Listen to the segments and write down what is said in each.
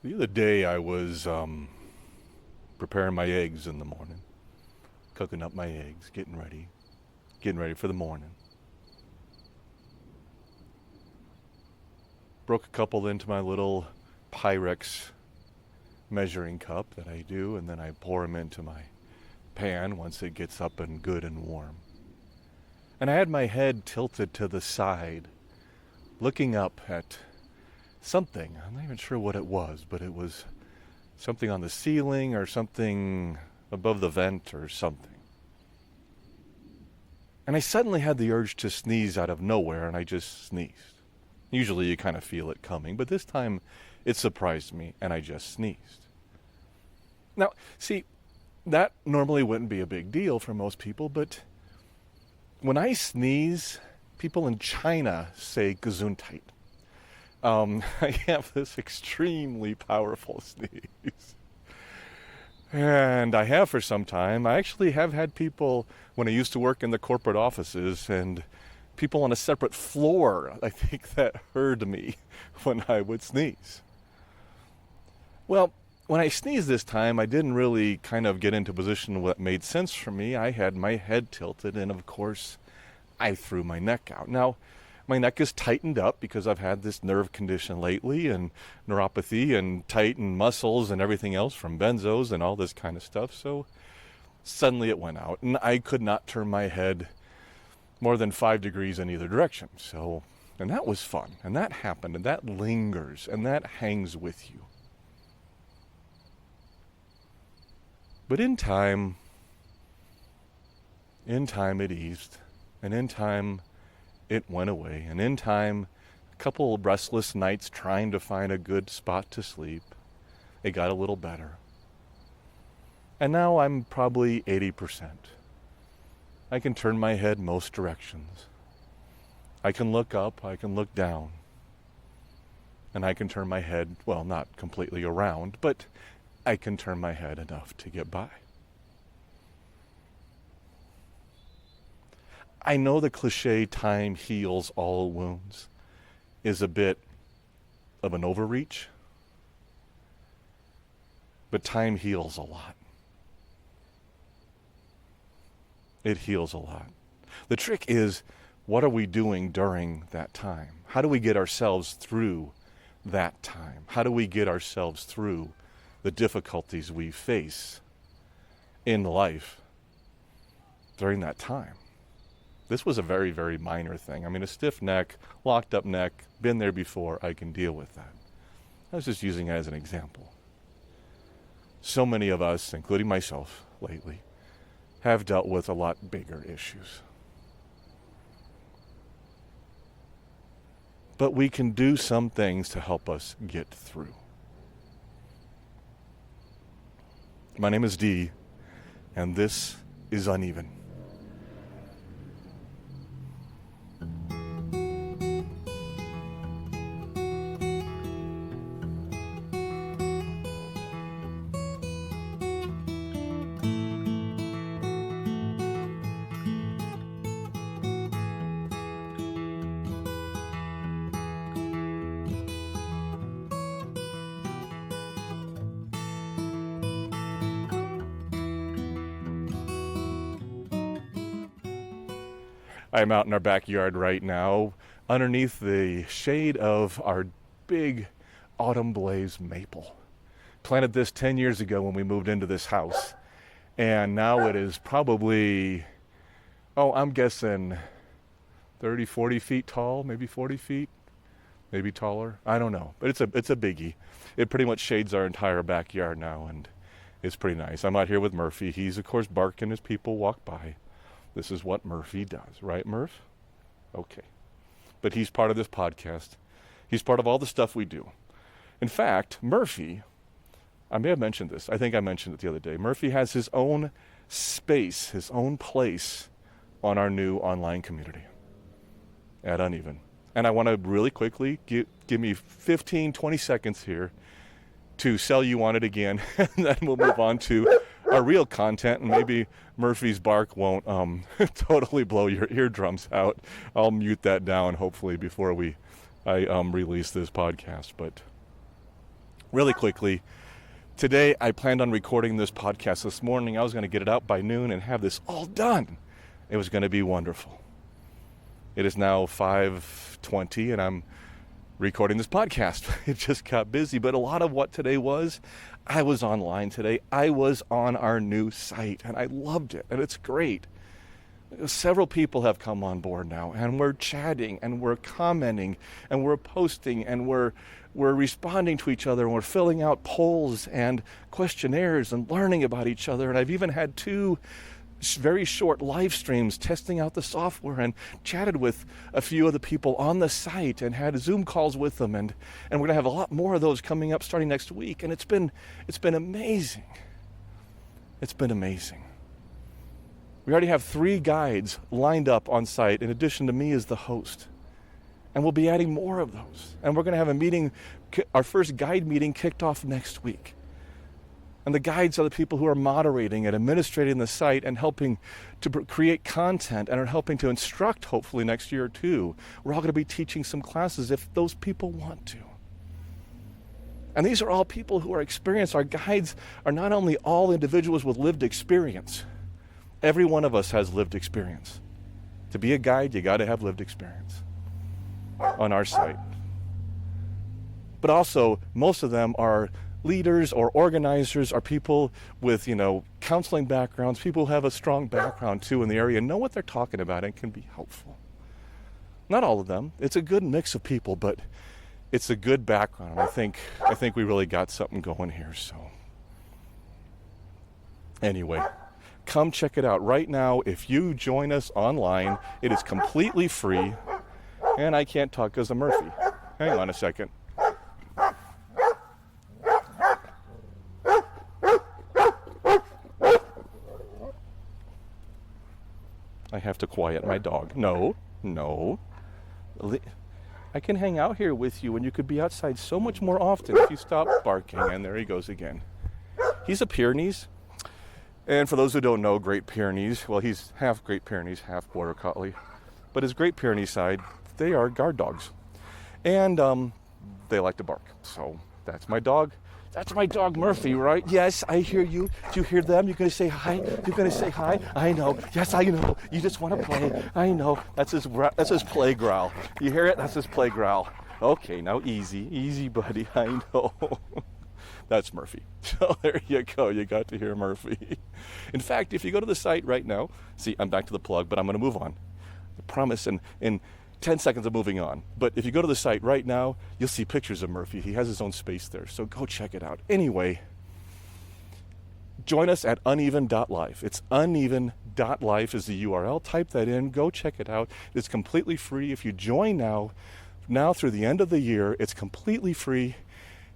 The other day I was preparing my eggs in the morning, cooking up my eggs, getting ready for the morning. Broke a couple into my little Pyrex measuring cup that I do, and then I pour them into my pan once it gets up and good and warm. And I had my head tilted to the side, looking up at something. I'm not even sure what it was, but it was something on the ceiling or something above the vent or something. And I suddenly had the urge to sneeze out of nowhere, and I just sneezed. Usually you kind of feel it coming, but this time it surprised me, and I just sneezed. Now, see, that normally wouldn't be a big deal for most people, but when I sneeze, people in China say Gesundheit. I have this extremely powerful sneeze. And I have for some time. I actually have had people, when I used to work in the corporate offices, and people on a separate floor, I think, that heard me when I would sneeze. Well, when I sneezed this time, I didn't really kind of get into a position that made sense for me. I had my head tilted, and of course, I threw my neck out. Now, my neck is tightened up because I've had this nerve condition lately, and neuropathy and tightened muscles and everything else from benzos and all this kind of stuff. So suddenly it went out, and I could not turn my head more than 5 degrees in either direction. So, and that was fun, and that happened, and that lingers, and that hangs with you. But in time it eased, and in time it went away, and in time, a couple of restless nights trying to find a good spot to sleep, it got a little better. And now I'm probably 80%. I can turn my head most directions. I can look up, I can look down, and I can turn my head, well, not completely around, but I can turn my head enough to get by. I know the cliche time heals all wounds is a bit of an overreach, but time heals a lot. It heals a lot. The trick is, what are we doing during that time? How do we get ourselves through that time? How do we get ourselves through the difficulties we face in life during that time? This was a very, very minor thing. I mean, a stiff neck, locked up neck, been there before, I can deal with that. I was just using it as an example. So many of us, including myself lately, have dealt with a lot bigger issues. But we can do some things to help us get through. My name is Dee, and this is Uneven. I'm out in our backyard right now, underneath the shade of our big autumn blaze maple. Planted this 10 years ago when we moved into this house. And now it is probably, I'm guessing 30, 40 feet tall, maybe 40 feet, maybe taller. I don't know, but it's a biggie. It pretty much shades our entire backyard now, and it's pretty nice. I'm out here with Murphy. He's, of course, barking as people walk by. This is what Murphy does, right, Murph? Okay. But he's part of this podcast. He's part of all the stuff we do. In fact, Murphy, I may have mentioned this. I think I mentioned it the other day. Murphy has his own space, his own place on our new online community at Uneven. And I want to really quickly give me 15, 20 seconds here to sell you on it again, and then we'll move on to our real content, and maybe Murphy's bark won't totally blow your eardrums out. I'll mute that down hopefully before I release this podcast. But Really quickly, today I planned on recording this podcast this morning. I was going to get it out by noon and have this all done. It was going to be wonderful. It is now 5:20 and I'm recording this podcast. It just got busy, but a lot of what today was, I was online today. I was on our new site and I loved it and it's great. Several people have come on board now and we're chatting and we're commenting and we're posting and we're responding to each other and we're filling out polls and questionnaires and learning about each other. And I've even had 2 very short live streams testing out the software and chatted with a few of the people on the site and had Zoom calls with them. And we're going to have a lot more of those coming up starting next week. And it's been amazing. It's been amazing. We already have 3 guides lined up on site in addition to me as the host. And we'll be adding more of those. And we're going to have a meeting, our first guide meeting kicked off next week. And the guides are the people who are moderating and administrating the site and helping to create content and are helping to instruct hopefully next year too. We're all going to be teaching some classes if those people want to. And these are all people who are experienced. Our guides are not only all individuals with lived experience. Every one of us has lived experience. To be a guide, you got to have lived experience on our site. But also, most of them are leaders or organizers, or people with, counseling backgrounds, people who have a strong background too in the area, know what they're talking about and can be helpful. Not all of them. It's a good mix of people, but it's a good background. I think we really got something going here. So anyway, come check it out right now. If you join us online, it is completely free. And I can't talk because of Murphy. Hang on a second. I have to quiet my dog. No. I can hang out here with you and you could be outside so much more often if you stop barking. And there he goes again. He's a Pyrenees. And for those who don't know, Great Pyrenees, well, he's half Great Pyrenees, half Border Collie. But his Great Pyrenees side, they are guard dogs. And they like to bark. So that's my dog. That's my dog Murphy, right? Yes, I hear you. Do you hear them? You're going to say hi? You're going to say hi? I know. Yes, I know. You just want to play. I know. That's his play growl. You hear it? That's his play growl. Okay, now easy, buddy. I know. That's Murphy. So there you go. You got to hear Murphy. In fact, if you go to the site right now, see, I'm back to the plug, but I'm going to move on. I promise in 10 seconds of moving on. But if you go to the site right now, you'll see pictures of Murphy. He has his own space there, so go check it out. Anyway, join us at uneven.life. It's uneven.life is the URL. Type that in. Go check it out. It's completely free. If you join now through the end of the year, it's completely free.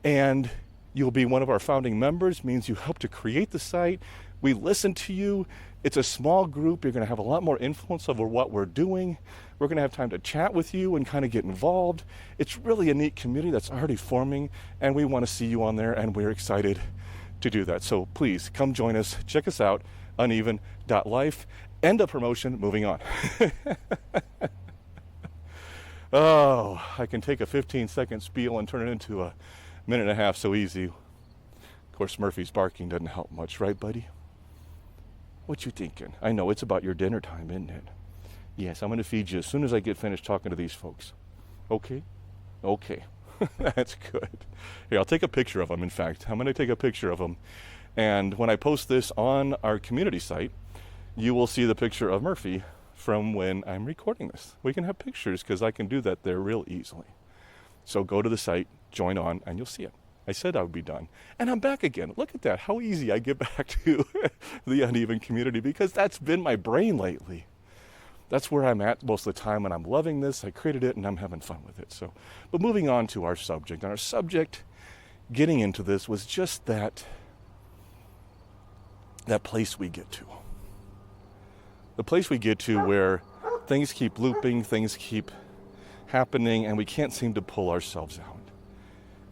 And you'll be one of our founding members, means you help to create the site. We listen to you. It's a small group. You're going to have a lot more influence over what we're doing. We're going to have time to chat with you and kind of get involved. It's really a neat community that's already forming, and we want to see you on there, and we're excited to do that. So please come join us. Check us out, uneven.life. End of promotion. Moving on. Oh, I can take a 15-second spiel and turn it into a minute and a half so easy. Of course, Murphy's barking doesn't help much, right, buddy? What you thinking? I know it's about your dinner time, isn't it? Yes, I'm going to feed you as soon as I get finished talking to these folks. Okay? That's good. Here, I'll take a picture of them, in fact. I'm going to take a picture of them. And when I post this on our community site, you will see the picture of Murphy from when I'm recording this. We can have pictures because I can do that there real easily. So go to the site, join on, and you'll see it. I said I would be done. And I'm back again. Look at that, how easy I get back to the uneven community, because that's been my brain lately. That's where I'm at most of the time, and I'm loving this. I created it, and I'm having fun with it. So, but moving on to our subject. And our subject, getting into this, was just that place we get to. The place we get to where things keep looping, things keep happening, and we can't seem to pull ourselves out.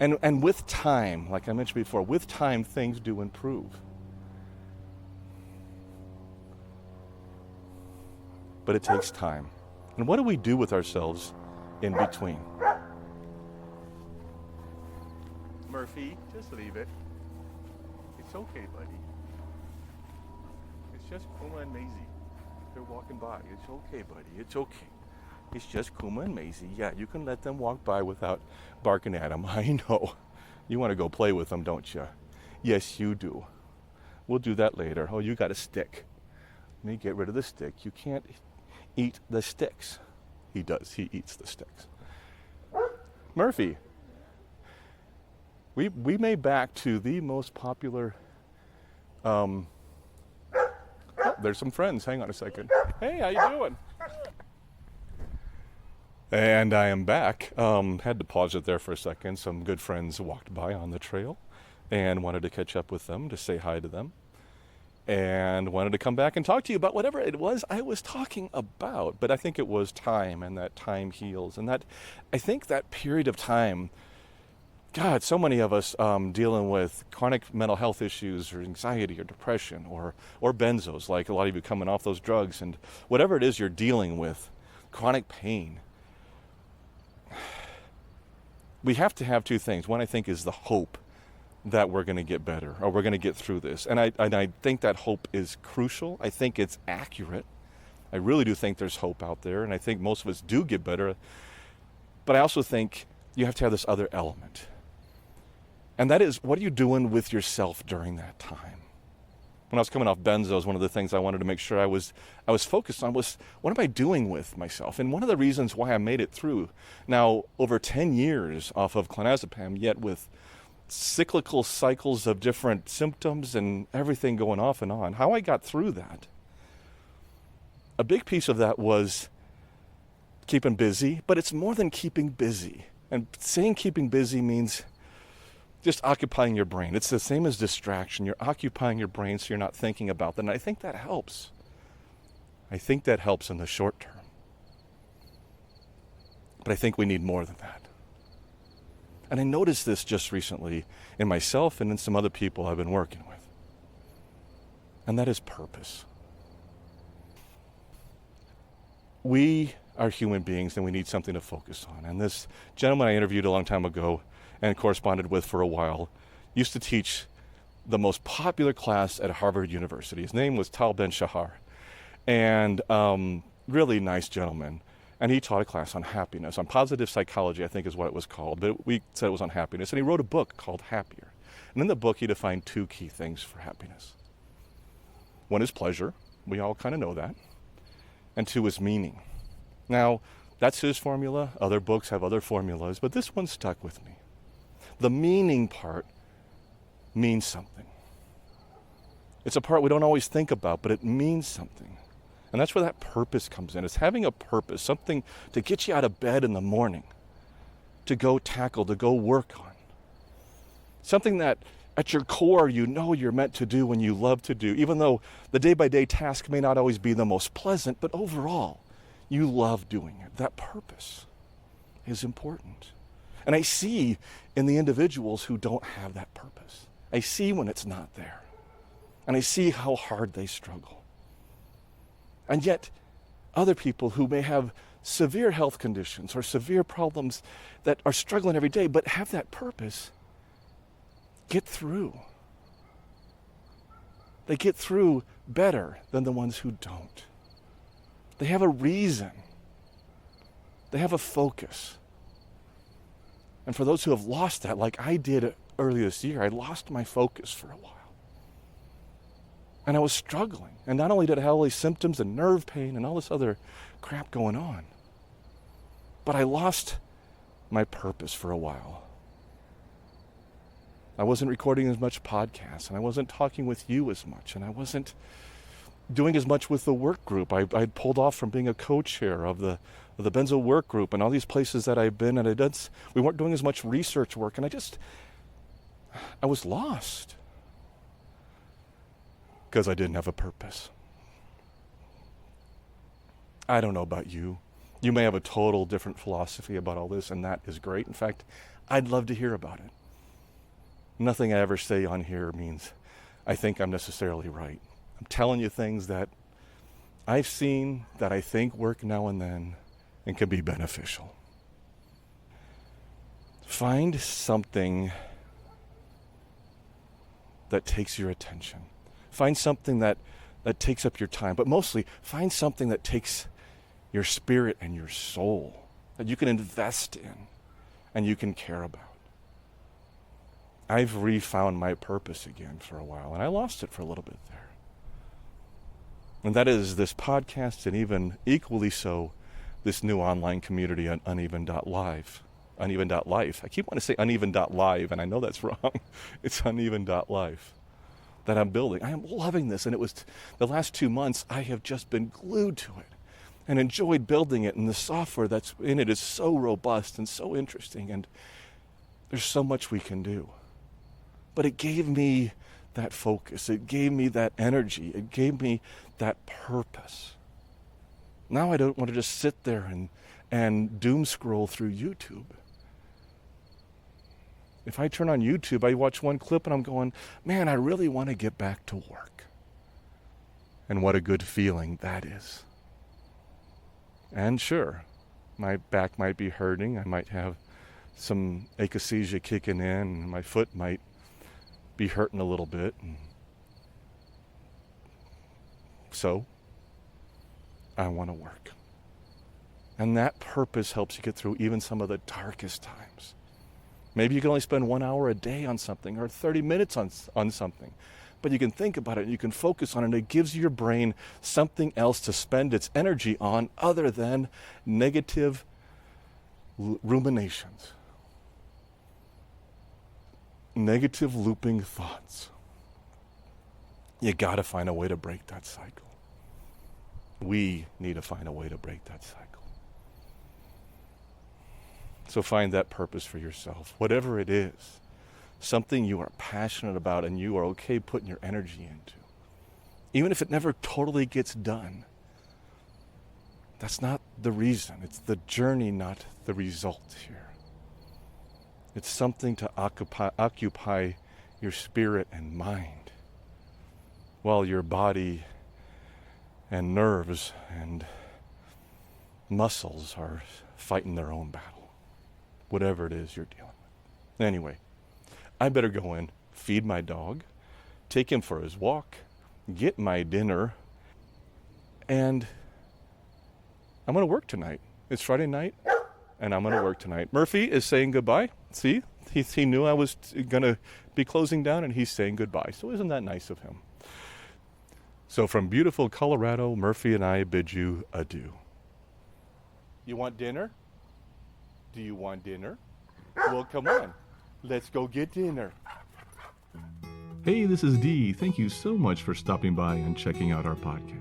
And with time, like I mentioned before, with time, things do improve. But it takes time. And what do we do with ourselves in between? Murphy. Murphy, just leave it. It's okay, buddy. It's just Kuma and Maisie. They're walking by. It's okay, buddy. It's okay. It's just Kuma and Maisie. Yeah, you can let them walk by without barking at them. I know. You want to go play with them, don't you? Yes, you do. We'll do that later. Oh, you got a stick. Let me get rid of the stick. You can't eat the sticks. He does. He eats the sticks. Murphy. We made back to the most popular... Oh, there's some friends. Hang on a second. Hey, how you doing? And I am back. Had to pause it there for a second. Some good friends walked by on the trail and wanted to catch up with them, to say hi to them, and wanted to come back and talk to you about whatever it was I was talking about. But I think it was time, and that time heals. And that, I think that period of time, God, so many of us dealing with chronic mental health issues or anxiety or depression or benzos, like a lot of you coming off those drugs, and whatever it is you're dealing with, chronic pain. We have to have two things. One, I think, is the hope that we're going to get better, or we're going to get through this. And I think that hope is crucial. I think it's accurate. I really do think there's hope out there, and I think most of us do get better. But I also think you have to have this other element. And that is, what are you doing with yourself during that time? When I was coming off benzos, one of the things I wanted to make sure I was focused on was, what am I doing with myself? And one of the reasons why I made it through, now over 10 years off of clonazepam, yet with cyclical cycles of different symptoms and everything going off and on, how I got through that, a big piece of that was keeping busy, but it's more than keeping busy. And saying keeping busy means just occupying your brain. It's the same as distraction. You're occupying your brain so you're not thinking about that. And I think that helps. I think that helps in the short term. But I think we need more than that. And I noticed this just recently in myself and in some other people I've been working with. And that is purpose. We are human beings and we need something to focus on. And this gentleman I interviewed a long time ago and corresponded with for a while used to teach the most popular class at Harvard University. His name was Tal Ben-Shahar. And really nice gentleman. And he taught a class on happiness, on positive psychology, I think is what it was called. But we said it was on happiness. And he wrote a book called Happier. And in the book, he defined two key things for happiness. One is pleasure. We all kind of know that. And two is meaning. Now, that's his formula. Other books have other formulas, but this one stuck with me. The meaning part means something. It's a part we don't always think about, but it means something. And that's where that purpose comes in. It's having a purpose, something to get you out of bed in the morning, to go tackle, to go work on. Something that at your core you know you're meant to do and you love to do, even though the day-by-day task may not always be the most pleasant, but overall, you love doing it. That purpose is important. And I see in the individuals who don't have that purpose. I see when it's not there. And I see how hard they struggle. And yet, other people who may have severe health conditions or severe problems that are struggling every day but have that purpose, get through. They get through better than the ones who don't. They have a reason. They have a focus. And for those who have lost that, like I did earlier this year, I lost my focus for a while. And I was struggling. And not only did I have all these symptoms and nerve pain and all this other crap going on, but I lost my purpose for a while. I wasn't recording as much podcasts, and I wasn't talking with you as much, and I wasn't doing as much with the work group. I'd pulled off from being a co-chair of the Benzo work group and all these places that I've been, and we weren't doing as much research work, and I was lost because I didn't have a purpose. I don't know about you. You may have a total different philosophy about all this, and that is great. In fact, I'd love to hear about it. Nothing I ever say on here means I think I'm necessarily right. I'm telling you things that I've seen that I think work now and then and can be beneficial. Find something that takes your attention. Find something that takes up your time, but mostly find something that takes your spirit and your soul, that you can invest in and you can care about. I've refound my purpose again for a while, and I lost it for a little bit there. And that is this podcast, and even equally so, this new online community on uneven.live. Uneven.life. I keep wanting to say uneven.live, and I know that's wrong. It's uneven.life that I'm building. I am loving this, and it was the last 2 months I have just been glued to it and enjoyed building it, and the software that's in it is so robust and so interesting, and there's so much we can do. But it gave me that focus. It gave me that energy. It gave me that purpose. Now I don't want to just sit there and doom scroll through YouTube. If I turn on YouTube, I watch one clip and I'm going, man, I really want to get back to work. And what a good feeling that is. And sure, my back might be hurting. I might have some akathisia kicking in, and my foot might be hurting a little bit. So, I want to work. And that purpose helps you get through even some of the darkest times. Maybe you can only spend 1 hour a day on something, or 30 minutes on something. But you can think about it, and you can focus on it, and it gives your brain something else to spend its energy on other than negative ruminations. Negative looping thoughts. You got to find a way to break that cycle. We need to find a way to break that cycle. So find that purpose for yourself, whatever it is, something you are passionate about and you are okay putting your energy into. Even if it never totally gets done, that's not the reason. It's the journey, not the result here. It's something to occupy your spirit and mind, while your body and nerves and muscles are fighting their own battle, whatever it is you're dealing with. Anyway, I better go in, feed my dog, take him for his walk, get my dinner, and I'm going to work tonight. It's Friday night, and I'm going to work tonight. Murphy is saying goodbye. See, he knew I was going to be closing down, and he's saying goodbye. So isn't that nice of him? So from beautiful Colorado, Murphy and I bid you adieu. You want dinner? Do you want dinner? Well, come on. Let's go get dinner. Hey, this is Dee. Thank you so much for stopping by and checking out our podcast.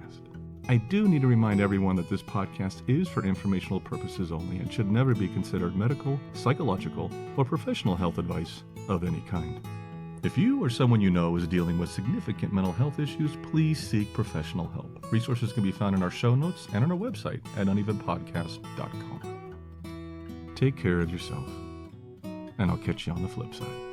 I do need to remind everyone that this podcast is for informational purposes only and should never be considered medical, psychological, or professional health advice of any kind. If you or someone you know is dealing with significant mental health issues, please seek professional help. Resources can be found in our show notes and on our website at unevenpodcast.com. Take care of yourself, and I'll catch you on the flip side.